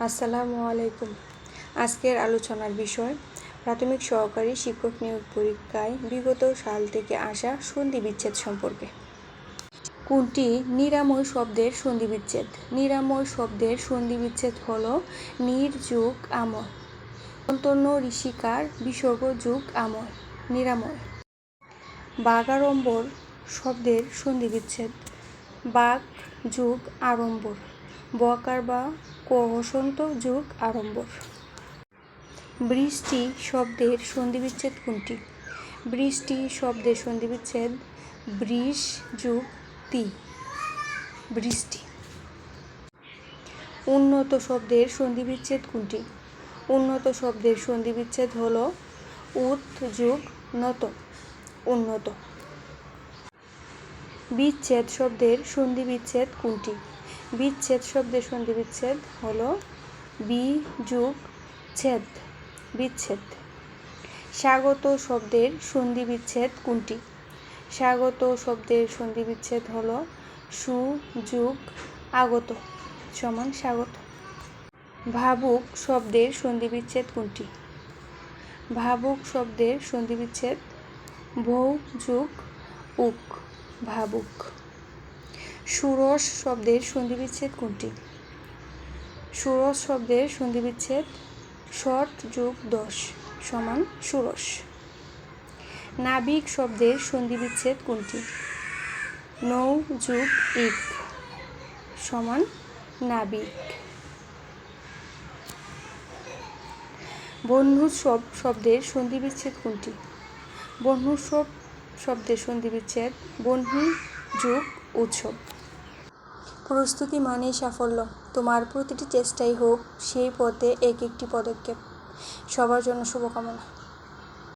আসসালামু আলাইকুম। আজকের আলোচনার বিষয় প্রাথমিক সহকারী শিক্ষক নিয়োগ পরীক্ষায় বিগত সাল থেকে আসা সন্ধিবিচ্ছেদ সম্পর্কে। কোনটি নিরাময় শব্দের সন্ধিবিচ্ছেদ? নিরাময় শব্দের সন্ধিবিচ্ছেদ হল নির যুগ আময়, অন্তন্য ঋষিকার বিসর্গ যুগ আময়, নিরাময়। বাগাড়ম্বর শব্দের সন্ধিবিচ্ছেদ বাক যুগ আড়ম্বর, বকার বা কহসন্ত যুগ আড়ম্বর। বৃষ্টি শব্দের সন্ধিবিচ্ছেদ কোনটি? বৃষ্টি শব্দের সন্ধিবিচ্ছেদ বৃষ যুগ তি, বৃষ্টি। উন্নত শব্দের সন্ধিবিচ্ছেদ কোনটি? উন্নত শব্দের সন্ধিবিচ্ছেদ হল উত যুগ নত, উন্নত। বিচ্ছেদ শব্দের সন্ধিবিচ্ছেদ কোনটি? বিচ্ছেদ শব্দের সন্ধিবিচ্ছেদ হল বি যুগ ছেদ, বিচ্ছেদ। স্বাগত শব্দের সন্ধিবিচ্ছেদ কোনটি? স্বাগত শব্দের সন্ধিবিচ্ছেদ হল সু যুগ আগত সমান স্বাগত। ভাবুক শব্দের সন্ধিবিচ্ছেদ কোনটি? ভাবুক শব্দের সন্ধিবিচ্ছেদ ভৌ যুগ উক, ভাবুক। ষোড়শ শব্দের সন্ধিবিচ্ছেদ কোনটি? ষোড়শ শব্দের সন্ধিবিচ্ছেদ ষট যুগ দশ সমান ষোড়শ। নাবিক শব্দের সন্ধিবিচ্ছেদ কোনটি? নৌ যুগ ইক সমান নাবিক। বহ্ন্যুৎসব শব্দের সন্ধিবিচ্ছেদ কোনটি? বহ্ন্যুৎসব শব্দের সন্ধিবিচ্ছেদ বহ্নি যুগ উৎসব। প্রস্তুতি মানেই সাফল্য। তোমার প্রতিটি চেষ্টাই হোক সেই পথে এক একটি পদক্ষেপ। সবার জন্য শুভকামনা।